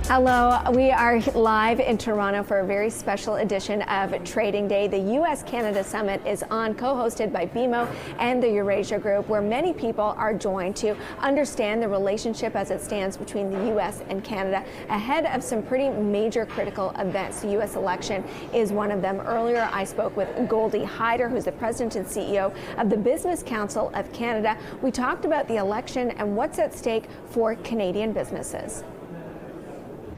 Hello, we are live in Toronto for a very special edition of Trading Day. The US-Canada Summit is on, co-hosted by BMO and the Eurasia Group, where many people are joined to understand the relationship as it stands between the US and Canada ahead of some pretty major critical events. The US election is one of them. Earlier, I spoke with Goldy Hyder, who's the president and CEO of the Business Council of Canada. We talked about the election and what's at stake for Canadian businesses.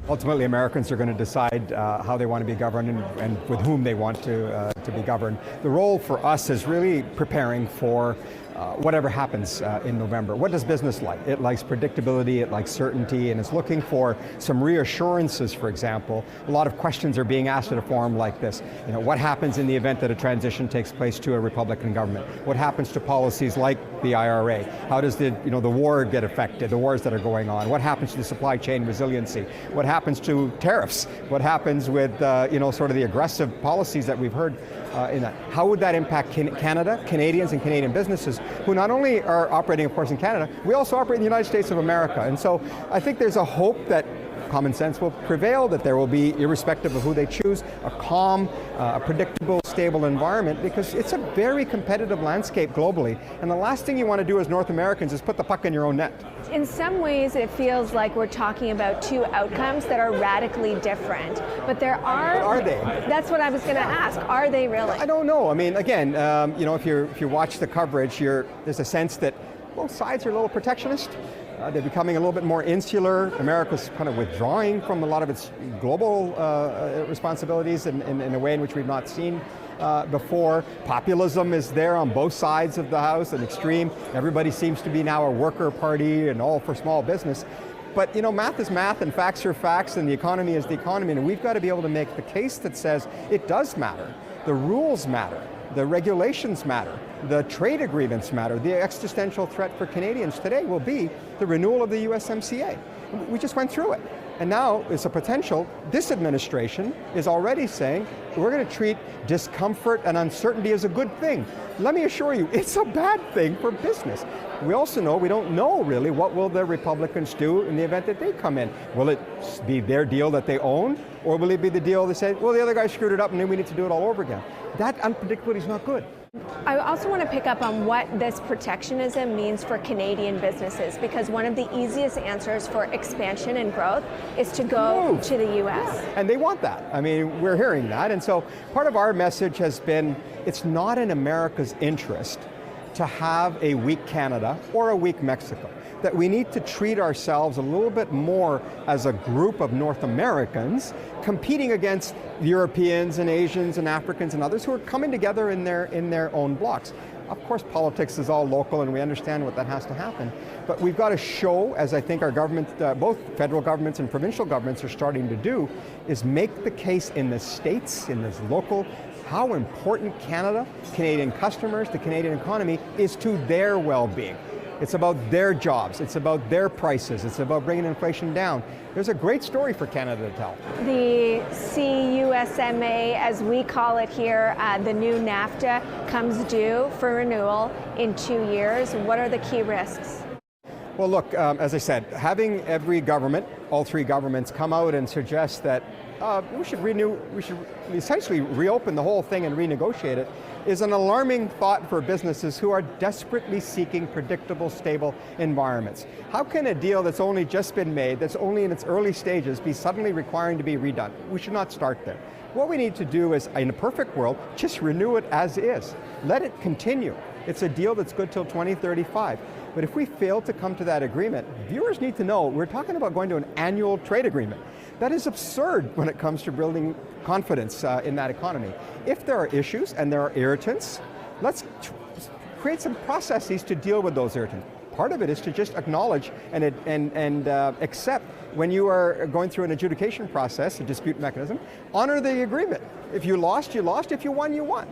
Ultimately, Americans are going to decide how they want to be governed and with whom they want to be governed. The role for us is really preparing for whatever happens in November. What does business like? It likes predictability, it likes certainty, and it's looking for some reassurances, for example. A lot of questions are being asked at a forum like this. You know, what happens in the event that a transition takes place to a Republican government? What happens to policies like the IRA? How does the war get affected, the wars that are going on? What happens to the supply chain resiliency? What happens to tariffs? What happens with sort of the aggressive policies that we've heard in that? How would that impact Canada, Canadians and Canadian businesses, who not only are operating, of course, in Canada, we also operate in the United States of America. And so I think there's a hope that common sense will prevail, that there will be, irrespective of who they choose, a calm, a predictable, stable environment, because it's a very competitive landscape globally. And the last thing you want to do as North Americans is put the puck in your own net. In some ways, it feels like we're talking about two outcomes that are radically different. But there are... But are they? That's what I was going to ask. Are they really? I don't know. I mean, again, if you watch the coverage, there's a sense that both sides are a little protectionist. They're becoming a little bit more insular. America's kind of withdrawing from a lot of its global responsibilities in a way in which we've not seen before. Populism is there on both sides of the house, an extreme. Everybody seems to be now a worker party and all for small business. But math is math and facts are facts and the economy is the economy, and we've got to be able to make the case that says it does matter. The rules matter. The regulations matter, the trade agreements matter. The existential threat for Canadians today will be the renewal of the USMCA. We just went through it. And now it's a potential. This administration is already saying we're going to treat discomfort and uncertainty as a good thing. Let me assure you, it's a bad thing for business. We also know, we don't know really what will the Republicans do in the event that they come in. Will it be their deal that they own? Or will it be the deal that say, well, the other guy screwed it up and then we need to do it all over again? That unpredictability is not good. I also want to pick up on what this protectionism means for Canadian businesses, because one of the easiest answers for expansion and growth is to go to the US. And they want that. I mean, we're hearing that. And so part of our message has been, it's not in America's interest to have a weak Canada or a weak Mexico. That we need to treat ourselves a little bit more as a group of North Americans competing against Europeans and Asians and Africans and others who are coming together in their own blocks. Of course, politics is all local and we understand what that has to happen, but we've got to show, as I think our government, both federal governments and provincial governments are starting to do, is make the case in the states, in this local, how important Canada, Canadian customers, the Canadian economy is to their well-being. It's about their jobs, it's about their prices, it's about bringing inflation down. There's a great story for Canada to tell. The CUSMA, as we call it here, the new NAFTA, comes due for renewal in 2 years. What are the key risks? Well, look, as I said, having every government, all three governments, come out and suggest that we should essentially reopen the whole thing and renegotiate it is an alarming thought for businesses who are desperately seeking predictable, stable environments. How can a deal that's only just been made, that's only in its early stages, be suddenly requiring to be redone? We should not start there. What we need to do is, in a perfect world, just renew it as is. Let it continue. It's a deal that's good till 2035. But if we fail to come to that agreement, viewers need to know we're talking about going to an annual trade agreement. That is absurd when it comes to building confidence in that economy. If there are issues and there are irritants, let's create some processes to deal with those irritants. Part of it is to just acknowledge and accept when you are going through an adjudication process, a dispute mechanism, honor the agreement. If you lost, you lost. If you won, you won.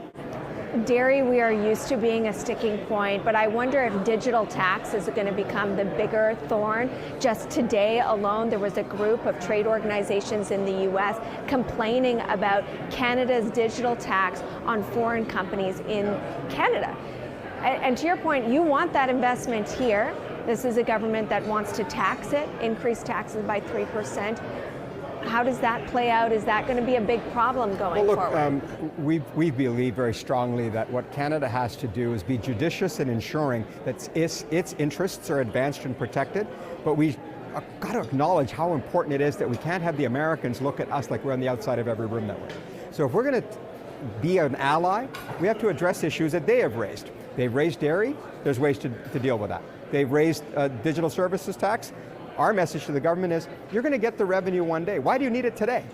Dairy, we are used to being a sticking point, but I wonder if digital tax is going to become the bigger thorn. Just today alone, there was a group of trade organizations in the US complaining about Canada's digital tax on foreign companies in Canada. And to your point, you want that investment here. This is a government that wants to tax it, increase taxes by 3%. how does that play out? Is that going to be a big problem going forward? We believe very strongly that what Canada has to do is be judicious in ensuring that its interests are advanced and protected, but we got to acknowledge how important it is that we can't have the Americans look at us like we're on the outside of every room that way. So if we're going to be an ally, we have to address issues that they have raised. They've raised dairy, there's ways to deal with that. They've raised digital services tax. Our message to the government is, you're going to get the revenue one day. Why do you need it today?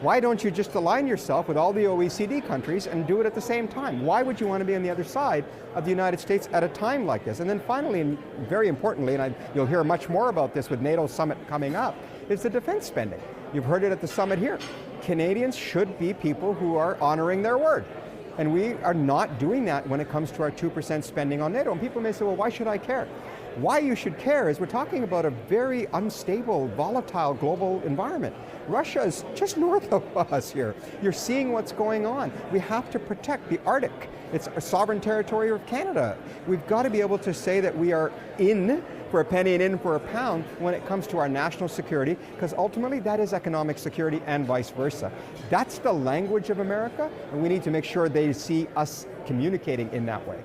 Why don't you just align yourself with all the OECD countries and do it at the same time? Why would you want to be on the other side of the United States at a time like this? And then finally, and very importantly, and you'll hear much more about this with NATO summit coming up, is the defense spending. You've heard it at the summit here. Canadians should be people who are honoring their word. And we are not doing that when it comes to our 2% spending on NATO. And people may say, well, why should I care? Why you should care is we're talking about a very unstable, volatile global environment. Russia is just north of us here. You're seeing what's going on. We have to protect the Arctic. It's a sovereign territory of Canada. We've got to be able to say that we are in for a penny and in for a pound when it comes to our national security, because ultimately that is economic security and vice versa. That's the language of America, and we need to make sure they see us communicating in that way.